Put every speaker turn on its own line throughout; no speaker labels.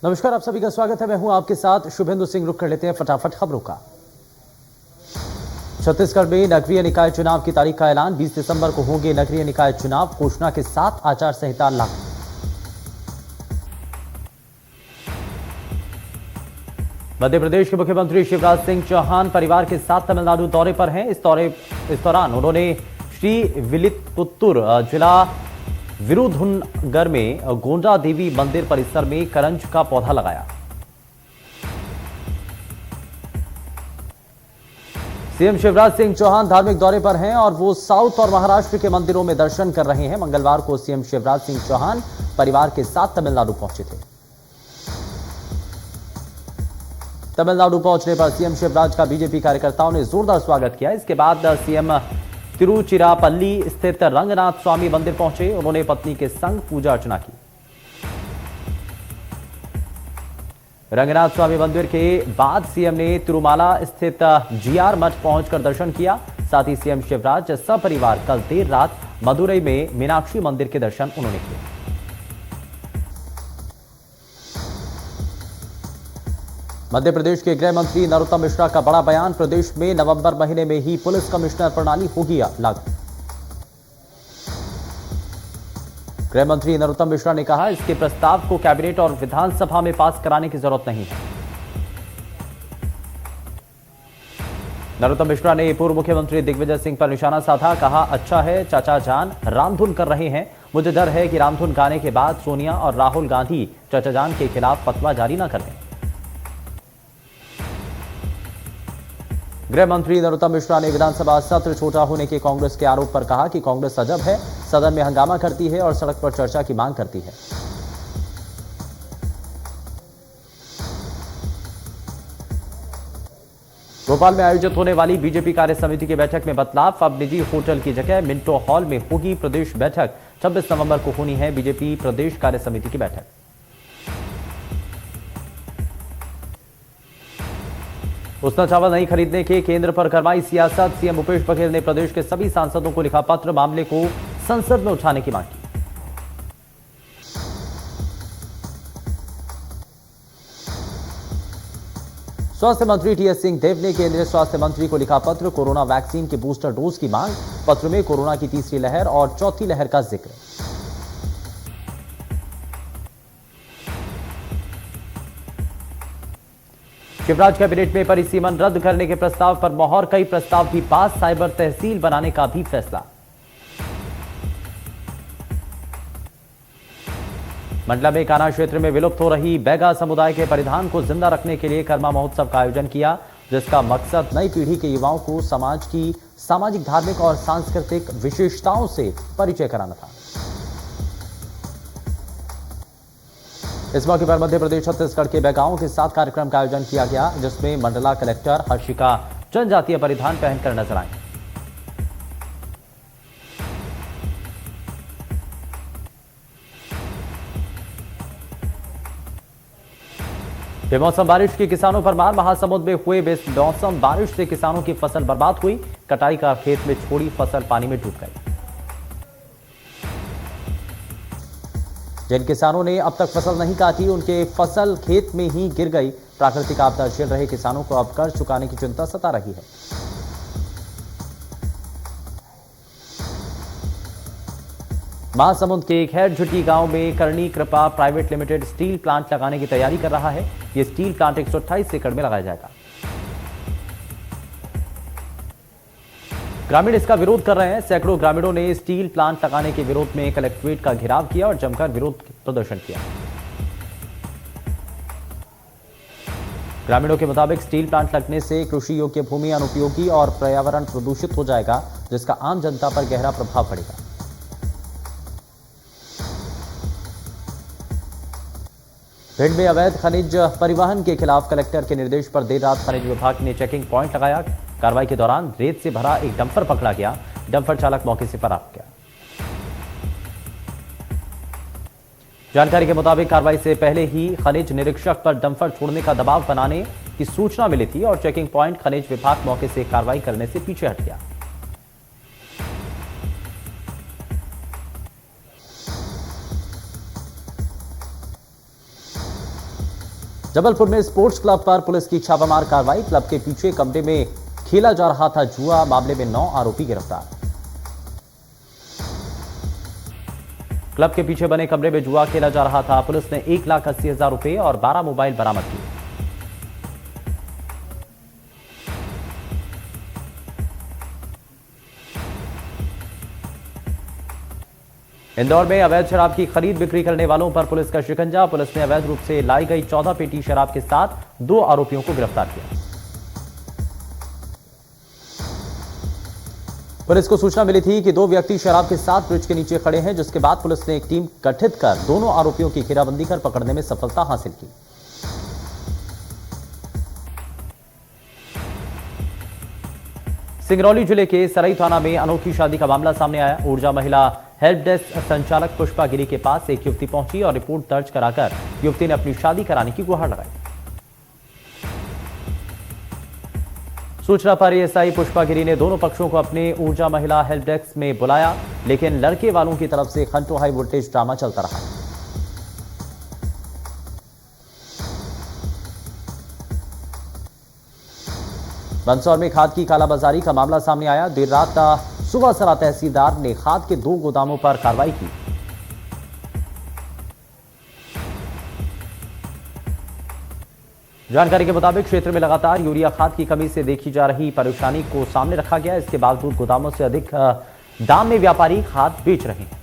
नमस्कार, आप सभी का स्वागत है। मैं हूं आपके साथ शुभेंदु सिंह। रुक कर लेते हैं फटाफट खबरों का। छत्तीसगढ़ में नगरीय निकाय चुनाव की तारीख का ऐलान। 20 दिसंबर को होंगे नगरीय निकाय चुनाव। घोषणा के साथ आचार संहिता लागू। मध्य प्रदेश के मुख्यमंत्री शिवराज सिंह चौहान परिवार के साथ तमिलनाडु दौरे पर हैं। इस दौरान उन्होंने श्री विलिपुत्तुर जिला विरुधुनगर में गोंडा देवी मंदिर परिसर में करंज का पौधा लगाया। सीएम शिवराज सिंह चौहान धार्मिक दौरे पर हैं और वो साउथ और महाराष्ट्र के मंदिरों में दर्शन कर रहे हैं। मंगलवार को सीएम शिवराज सिंह चौहान परिवार के साथ तमिलनाडु पहुंचे थे। तमिलनाडु पहुंचने पर सीएम शिवराज का बीजेपी कार्यकर्ताओं ने जोरदार स्वागत किया। इसके बाद सीएम तिरुचिरापल्ली स्थित रंगनाथ स्वामी मंदिर पहुंचे। उन्होंने पत्नी के संग पूजा अर्चना की। रंगनाथ स्वामी मंदिर के बाद सीएम ने तिरुमाला स्थित जीआर मठ पहुंचकर दर्शन किया। साथ ही सीएम शिवराज सपरिवार कल देर रात मदुरई में मीनाक्षी मंदिर के दर्शन उन्होंने किए। मध्य प्रदेश के गृह मंत्री नरोत्तम मिश्रा का बड़ा बयान। प्रदेश में नवंबर महीने में ही पुलिस कमिश्नर प्रणाली होगी लागू। गृह मंत्री नरोत्तम मिश्रा ने कहा, इसके प्रस्ताव को कैबिनेट और विधानसभा में पास कराने की जरूरत नहीं है। नरोत्तम मिश्रा ने पूर्व मुख्यमंत्री दिग्विजय सिंह पर निशाना साधा। कहा, अच्छा है चाचा जान रामधुन कर रहे हैं। मुझे डर है कि रामधुन गाने के बाद सोनिया और राहुल गांधी चाचा जान के खिलाफ फतवा जारी न कर दें। गृह मंत्री नरोत्तम मिश्रा ने विधानसभा सत्र छोटा होने के कांग्रेस के आरोप पर कहा कि कांग्रेस अजब है, सदन में हंगामा करती है और सड़क पर चर्चा की मांग करती है। भोपाल में आयोजित होने वाली बीजेपी कार्य समिति की बैठक में बदलाव। अब निजी होटल की जगह मिंटो हॉल में होगी प्रदेश बैठक। 26 नवंबर को होनी है बीजेपी प्रदेश कार्य समिति की बैठक। उसना चावल नहीं खरीदने के केंद्र पर करवाई सियासत। सीएम भूपेश बघेल ने प्रदेश के सभी सांसदों को लिखा पत्र। मामले को संसद में उठाने की मांग की। स्वास्थ्य मंत्री टीएस सिंहदेव ने केंद्रीय स्वास्थ्य मंत्री को लिखा पत्र। कोरोना वैक्सीन के बूस्टर डोज की मांग। पत्र में कोरोना की तीसरी लहर और चौथी लहर का जिक्र। शिवराज कैबिनेट में परिसीमन रद्द करने के प्रस्ताव पर मोहर। कई प्रस्ताव भी पास। साइबर तहसील बनाने का भी फैसला। मंडला में कान्हा क्षेत्र में विलुप्त हो रही बैगा समुदाय के परिधान को जिंदा रखने के लिए कर्मा महोत्सव का आयोजन किया, जिसका मकसद नई पीढ़ी के युवाओं को समाज की सामाजिक, धार्मिक और सांस्कृतिक विशेषताओं से परिचय कराना था। इस मौके पर मध्य प्रदेश छत्तीसगढ़ के बैगाओं के साथ कार्यक्रम का आयोजन किया गया, जिसमें मंडला कलेक्टर हर्षिका जनजातीय परिधान पहनकर नजर आई। बेमौसम बारिश की किसानों पर मार। महासमुंद में हुए बेमौसम बारिश से किसानों की फसल बर्बाद हुई। कटाई का खेत में छोड़ी फसल पानी में डूब गई। जिन किसानों ने अब तक फसल नहीं काटी, उनके फसल खेत में ही गिर गई। प्राकृतिक आपदा झेल रहे किसानों को अब कर्ज चुकाने की चिंता सता रही है। महासमुंद के खैरझुटी गांव में करणी कृपा प्राइवेट लिमिटेड स्टील प्लांट लगाने की तैयारी कर रहा है। यह स्टील प्लांट 128 एकड़ में लगाया जाएगा। ग्रामीण इसका विरोध कर रहे हैं। सैकड़ों ग्रामीणों ने स्टील प्लांट लगाने के विरोध में कलेक्ट्रेट का घेराव किया और जमकर विरोध प्रदर्शन किया। ग्रामीणों के मुताबिक स्टील प्लांट लगने से कृषि योग्य भूमि अनुपयोगी और पर्यावरण प्रदूषित हो जाएगा, जिसका आम जनता पर गहरा प्रभाव पड़ेगा। भिंड में अवैध खनिज परिवहन के खिलाफ कलेक्टर के निर्देश पर देर रात खनिज विभाग ने चेकिंग पॉइंट लगाया। कार्रवाई के दौरान रेत से भरा एक डंपर पकड़ा गया। डंपर चालक मौके से फरार हो गया। जानकारी के मुताबिक कार्रवाई से पहले ही खनिज निरीक्षक पर डंपर छोड़ने का दबाव बनाने की सूचना मिली थी और चेकिंग पॉइंट खनिज विभाग मौके से कार्रवाई करने से पीछे हट गया। जबलपुर में स्पोर्ट्स क्लब पर पुलिस की छापामार कार्रवाई। क्लब के पीछे कमरे में खेला जा रहा था जुआ। मामले में 9 आरोपी गिरफ्तार। क्लब के पीछे बने कमरे में जुआ खेला जा रहा था। पुलिस ने 1,80,000 रुपए और 12 मोबाइल बरामद किए। इंदौर में अवैध शराब की खरीद बिक्री करने वालों पर पुलिस का शिकंजा। पुलिस ने अवैध रूप से लाई गई 14 पेटी शराब के साथ 2 आरोपियों को गिरफ्तार किया। पुलिस को सूचना मिली थी कि 2 व्यक्ति शराब के साथ ब्रिज के नीचे खड़े हैं, जिसके बाद पुलिस ने एक टीम गठित कर दोनों आरोपियों की घेराबंदी कर पकड़ने में सफलता हासिल की। सिंगरौली जिले के सराई थाना में अनोखी शादी का मामला सामने आया। ऊर्जा महिला हेल्प डेस्क संचालक पुष्पा गिरी के पास एक युवती पहुंची और रिपोर्ट दर्ज कराकर युवती ने अपनी शादी कराने की गुहार लगाई। सूचना पर एएसआई पुष्पा गिरी ने दोनों पक्षों को अपने ऊर्जा महिला हेल्प डेस्क में बुलाया, लेकिन लड़के वालों की तरफ से खंटो हाई वोल्टेज ड्रामा चलता रहा। मंदसौर में खाद की कालाबाजारी का मामला सामने आया। देर रात सुबह तहसीलदार ने खाद के 2 गोदामों पर कार्रवाई की। जानकारी के मुताबिक क्षेत्र में लगातार यूरिया खाद की कमी से देखी जा रही परेशानी को सामने रखा गया। इसके बावजूद गोदामों से अधिक दाम में व्यापारी खाद बेच रहे हैं।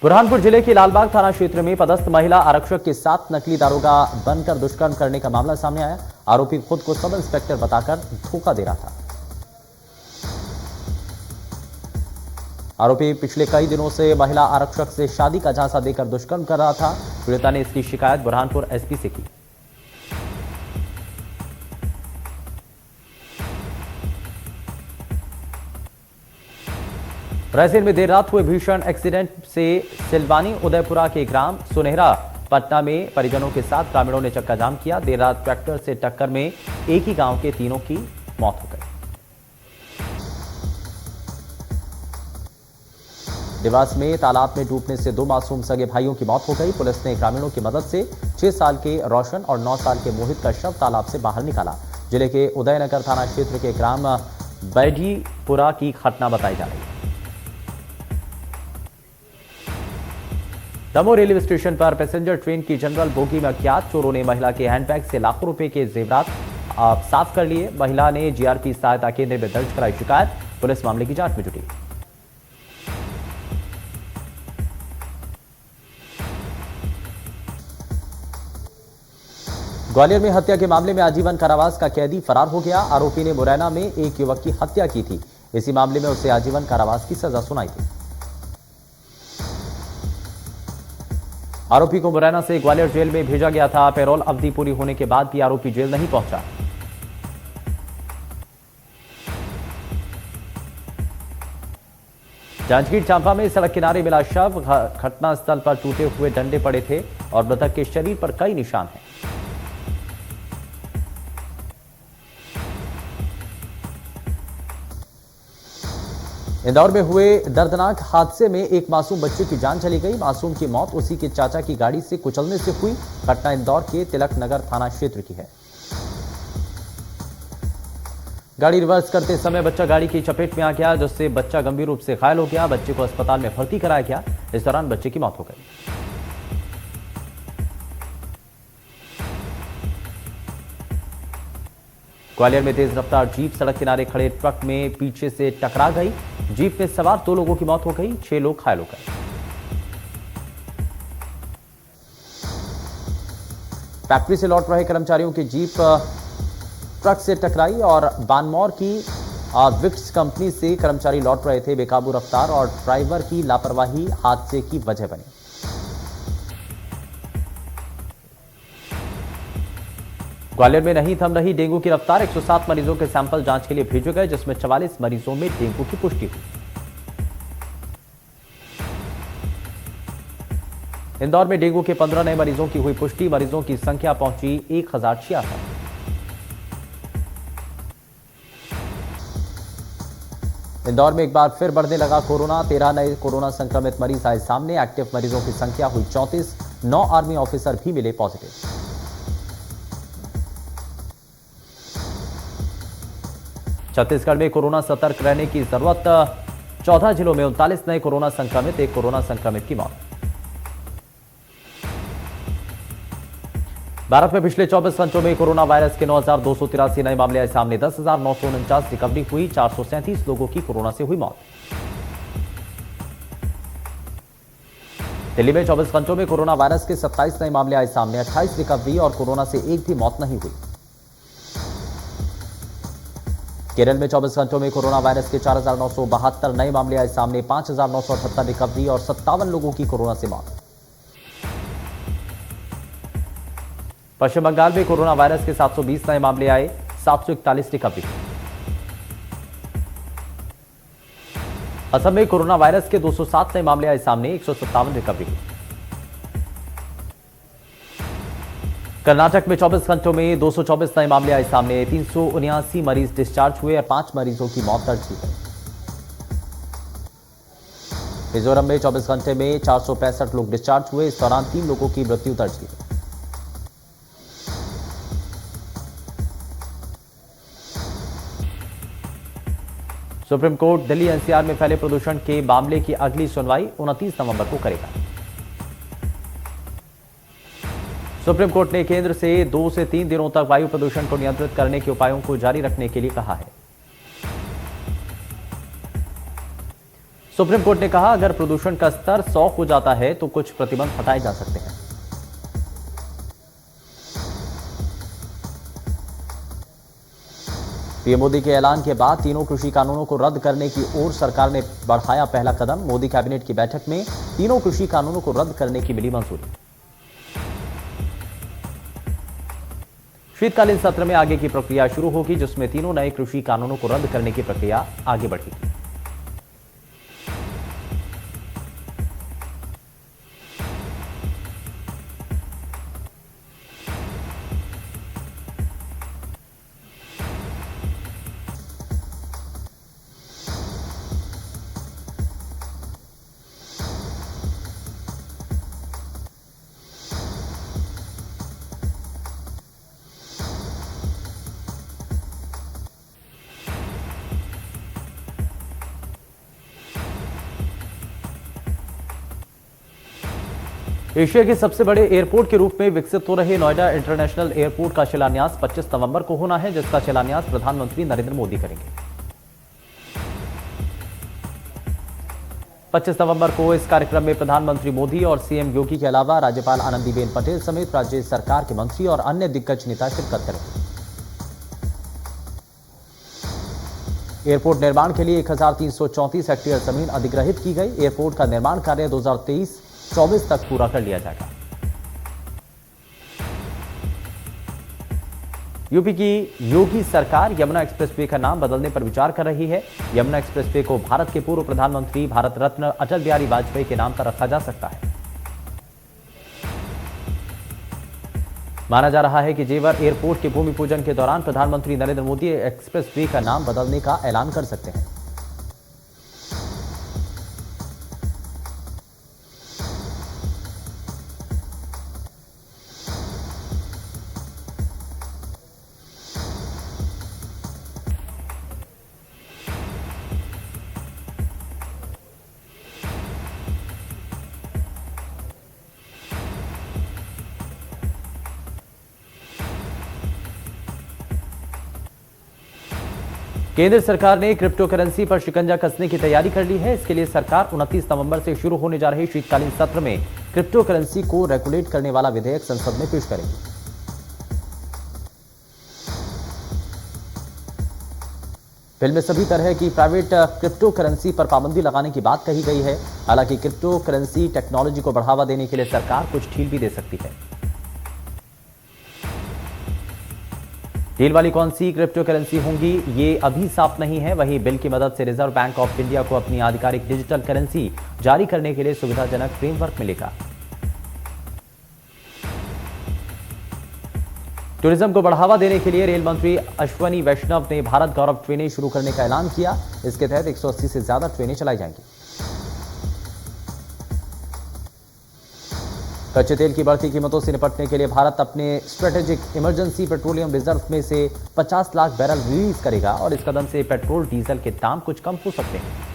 बुरहानपुर जिले के लालबाग थाना क्षेत्र में पदस्थ महिला आरक्षक के साथ नकली दारोगा बनकर दुष्कर्म करने का मामला सामने आया। आरोपी खुद को सब इंस्पेक्टर बताकर धोखा दे रहा था। आरोपी पिछले कई दिनों से महिला आरक्षक से शादी का झांसा देकर दुष्कर्म कर रहा था। पीड़िता ने इसकी शिकायत बुरहानपुर एसपी से की। रायसेन में देर रात हुए भीषण एक्सीडेंट से सिलवानी उदयपुरा के ग्राम सुनहरा पटना में परिजनों के साथ ग्रामीणों ने चक्का जाम किया। देर रात ट्रैक्टर से टक्कर में एक ही गांव के तीनों की मौत हो गई। देवास में तालाब में डूबने से 2 मासूम सगे भाइयों की मौत हो गई। पुलिस ने ग्रामीणों की मदद से 6 साल के रोशन और 9 साल के मोहित का शव तालाब से बाहर निकाला। जिले के उदयनगर थाना क्षेत्र के ग्राम बैडीपुरा की घटना बताई जा रही है। दमोह रेलवे स्टेशन पर पैसेंजर ट्रेन की जनरल बोगी में अज्ञात चोरों ने महिला के हैंडबैग से लाखों रुपए के जेवरात साफ कर लिए। महिला ने जीआरपी सहायता केंद्र में दर्ज कराई शिकायत। पुलिस मामले की जांच में जुटी। ग्वालियर में हत्या के मामले में आजीवन कारावास का कैदी फरार हो गया। आरोपी ने मुरैना में एक युवक की हत्या की थी। इसी मामले में उसे आजीवन कारावास की सजा सुनाई थी। आरोपी को मुरैना से ग्वालियर जेल में भेजा गया था। पैरोल अवधि पूरी होने के बाद भी आरोपी जेल नहीं पहुंचा। जांजगीर चांपा में सड़क किनारे मिला शव। घटनास्थल पर टूटे हुए डंडे पड़े थे और मृतक के शरीर पर कई निशान हैं। इंदौर में हुए दर्दनाक हादसे में एक मासूम बच्चे की जान चली गई। मासूम की मौत उसी के चाचा की गाड़ी से कुचलने से हुई। घटना इंदौर के तिलक नगर थाना क्षेत्र की है। गाड़ी रिवर्स करते समय बच्चा गाड़ी की चपेट में आ गया, जिससे बच्चा गंभीर रूप से घायल हो गया। बच्चे को अस्पताल में भर्ती कराया गया। इस दौरान बच्चे की मौत हो गई। ग्वालियर में तेज रफ्तार जीप सड़क किनारे खड़े ट्रक में पीछे से टकरा गई। जीप में सवार 2 लोगों की मौत हो गई। 6 लोग घायल हो गए। फैक्ट्री से लौट रहे कर्मचारियों की जीप ट्रक से टकराई और बानमौर की विक्स कंपनी से कर्मचारी लौट रहे थे। बेकाबू रफ्तार और ड्राइवर की लापरवाही हादसे की वजह बनी। ग्वालियर में नहीं थम रही डेंगू की रफ्तार। 107 मरीजों के सैंपल जांच के लिए भेजे गए, जिसमें 44 मरीजों में डेंगू की पुष्टि हुई। इंदौर में डेंगू के 15 नए मरीजों की हुई पुष्टि। मरीजों की संख्या पहुंची 1066। इंदौर में एक बार फिर बढ़ने लगा कोरोना। 13 नए कोरोना संक्रमित मरीज आए सामने। एक्टिव मरीजों की संख्या हुई 34। 9 आर्मी ऑफिसर भी मिले पॉजिटिव। छत्तीसगढ़ में कोरोना सतर्क रहने की जरूरत। 14 जिलों में 39 नए कोरोना संक्रमित। एक कोरोना संक्रमित की मौत। भारत में पिछले 24 घंटों में कोरोना वायरस के 9,283 नए मामले आए सामने। 10,949 रिकवरी हुई। 437 लोगों की कोरोना से हुई मौत। दिल्ली में 24 घंटों में कोरोना वायरस के 27 नए मामले आए सामने। 28 रिकवरी और कोरोना से एक भी मौत नहीं हुई। केरल में 24 घंटों में कोरोना वायरस के 4,972 नए मामले आए सामने। 5,978 रिकवरी और 57 लोगों की कोरोना से मौत। पश्चिम बंगाल में कोरोना वायरस के 720 नए मामले आए। 741 रिकवरी। असम में कोरोना वायरस के 207 नए मामले आए सामने। 157 रिकवरी। कर्नाटक में 24 घंटों में 224 नए मामले आए सामने। 379 मरीज डिस्चार्ज हुए और 5 मरीजों की मौत दर्ज की गई। मिजोरम में 24 घंटे में 465 लोग डिस्चार्ज हुए। इस दौरान 3 लोगों की मृत्यु दर्ज की गई। सुप्रीम कोर्ट दिल्ली एनसीआर में फैले प्रदूषण के मामले की अगली सुनवाई 29 नवंबर को करेगा। सुप्रीम कोर्ट ने केंद्र से 2 से 3 दिनों तक वायु प्रदूषण को नियंत्रित करने के उपायों को जारी रखने के लिए कहा है। सुप्रीम कोर्ट ने कहा, अगर प्रदूषण का स्तर 100 हो जाता है तो कुछ प्रतिबंध हटाए जा सकते हैं। पीएम मोदी के ऐलान के बाद तीनों कृषि कानूनों को रद्द करने की ओर सरकार ने बढ़ाया पहला कदम। मोदी कैबिनेट की बैठक में तीनों कृषि कानूनों को रद्द करने की मिली मंजूरी। शीतकालीन सत्र में आगे की प्रक्रिया शुरू होगी, जिसमें तीनों नए कृषि कानूनों को रद्द करने की प्रक्रिया आगे बढ़ेगी। एशिया के सबसे बड़े एयरपोर्ट के रूप में विकसित हो रहे नोएडा इंटरनेशनल एयरपोर्ट का शिलान्यास 25 नवंबर को होना है, जिसका शिलान्यास प्रधानमंत्री नरेंद्र मोदी करेंगे। 25 नवंबर को इस कार्यक्रम में प्रधानमंत्री मोदी और सीएम योगी के अलावा राज्यपाल आनंदीबेन पटेल समेत राज्य सरकार के मंत्री और अन्य दिग्गज नेता शिरकत करेंगे। एयरपोर्ट निर्माण के लिए 1334 हेक्टेयर जमीन अधिग्रहित की गई। एयरपोर्ट का निर्माण कार्य 2023-24 तक पूरा कर लिया जाएगा। यूपी की योगी सरकार यमुना एक्सप्रेसवे का नाम बदलने पर विचार कर रही है। यमुना एक्सप्रेसवे को भारत के पूर्व प्रधानमंत्री भारत रत्न अटल बिहारी वाजपेयी के नाम पर रखा जा सकता है। माना जा रहा है कि जेवर एयरपोर्ट के भूमि पूजन के दौरान प्रधानमंत्री नरेंद्र मोदी एक्सप्रेसवे का नाम बदलने का ऐलान कर सकते हैं। केंद्र सरकार ने क्रिप्टो करेंसी पर शिकंजा कसने की तैयारी कर ली है। इसके लिए सरकार 29 नवंबर से शुरू होने जा रहे शीतकालीन सत्र में क्रिप्टो करेंसी को रेगुलेट करने वाला विधेयक संसद में पेश करेगी। बिल में सभी तरह की प्राइवेट क्रिप्टो करेंसी पर पाबंदी लगाने की बात कही गई है। हालांकि क्रिप्टो करेंसी टेक्नोलॉजी को बढ़ावा देने के लिए सरकार कुछ ढील भी दे सकती है। डील वाली कौन सी क्रिप्टो करेंसी होंगी, ये अभी साफ नहीं है। वहीं बिल की मदद से रिजर्व बैंक ऑफ इंडिया को अपनी आधिकारिक डिजिटल करेंसी जारी करने के लिए सुविधाजनक फ्रेमवर्क मिलेगा। टूरिज्म को बढ़ावा देने के लिए रेल मंत्री अश्वनी वैष्णव ने भारत गौरव ट्रेनें शुरू करने का ऐलान किया। इसके तहत 180 से ज्यादा ट्रेनें चलाई जाएंगी। कच्चे तेल की बढ़ती कीमतों से निपटने के लिए भारत अपने स्ट्रेटेजिक इमरजेंसी पेट्रोलियम रिजर्व में से 50 लाख बैरल रिलीज करेगा और इस कदम से पेट्रोल डीजल के दाम कुछ कम हो सकते हैं।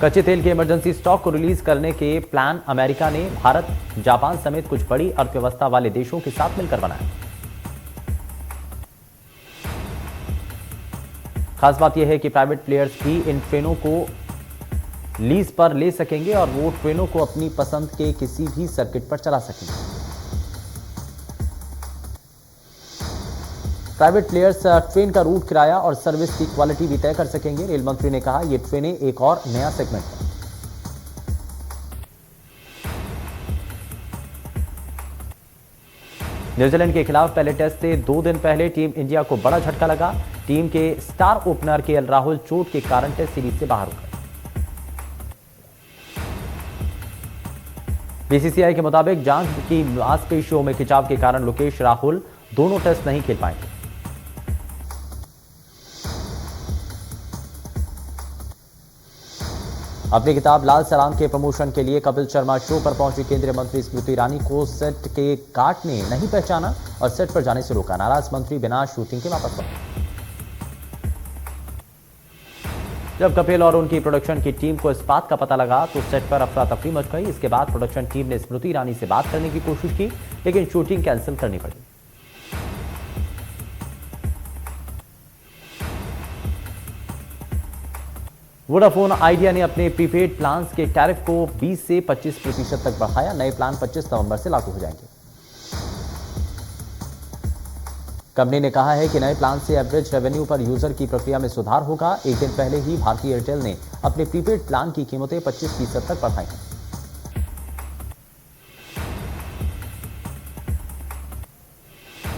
कच्चे तेल के इमरजेंसी स्टॉक को रिलीज करने के प्लान अमेरिका ने भारत, जापान समेत कुछ बड़ी अर्थव्यवस्था वाले देशों के साथ मिलकर बनाया। खास बात यह है कि प्राइवेट प्लेयर्स भी इन ट्रेनों को लीज पर ले सकेंगे और वो ट्रेनों को अपनी पसंद के किसी भी सर्किट पर चला सकेंगे। प्राइवेट प्लेयर्स ट्रेन का रूट, किराया और सर्विस की क्वालिटी भी तय कर सकेंगे। रेल मंत्री ने कहा, ये ट्रेनें एक और नया सेगमेंट है। न्यूजीलैंड के खिलाफ पहले टेस्ट से 2 दिन पहले टीम इंडिया को बड़ा झटका लगा। टीम के स्टार ओपनर केएल राहुल चोट के कारण टेस्ट सीरीज से बाहर हो गए। बीसीसीआई के मुताबिक जांघ की मांसपेशियों में खिंचाव के कारण लोकेश राहुल दोनों टेस्ट नहीं खेल पाएंगे। अपनी किताब लाल सलाम के प्रमोशन के लिए कपिल शर्मा शो पर पहुंची केंद्रीय मंत्री स्मृति ईरानी को सेट के काट ने नहीं पहचाना और सेट पर जाने से रोका। नाराज मंत्री बिना शूटिंग के वापस लौटे। जब कपिल और उनकी प्रोडक्शन की टीम को इस बात का पता लगा तो सेट पर अफरा तफरी मच गई। इसके बाद प्रोडक्शन टीम ने स्मृति ईरानी से बात करने की कोशिश की, लेकिन शूटिंग कैंसिल करनी पड़ी। वोडाफोन आइडिया ने अपने प्रीपेड प्लान्स के टैरिफ को 20 से 25% तक बढ़ाया। नए प्लान 25 नवंबर से लागू हो जाएंगे। कंपनी ने कहा है कि नए प्लान से एवरेज रेवेन्यू पर यूजर की प्रक्रिया में सुधार होगा। एक दिन पहले ही भारतीय एयरटेल ने अपने प्रीपेड प्लान की कीमतें 25% तक बढ़ाई हैं।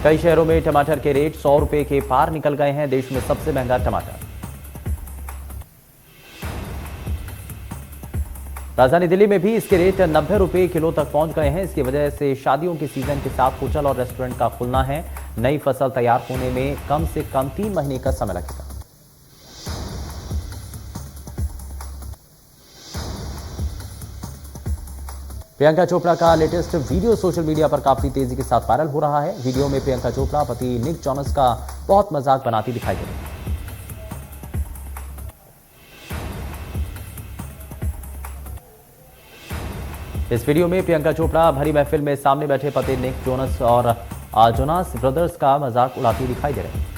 कई शहरों में टमाटर के रेट 100 रुपए के पार निकल गए हैं। देश में सबसे महंगा टमाटर राजधानी दिल्ली में भी इसके रेट 90 रुपए किलो तक पहुंच गए हैं। इसकी वजह से शादियों के सीजन के साथ होटल और रेस्टोरेंट का खुलना है। नई फसल तैयार होने में कम से कम 3 महीने का समय लगेगा। प्रियंका चोपड़ा का लेटेस्ट वीडियो सोशल मीडिया पर काफी तेजी के साथ वायरल हो रहा है। वीडियो में प्रियंका चोपड़ा पति निक जोनस का बहुत मजाक बनाती दिखाई दे रही है। इस वीडियो में प्रियंका चोपड़ा भरी महफिल में सामने बैठे पति निक जोनस और जोनास ब्रदर्स का मजाक उड़ाती दिखाई दे रहे हैं।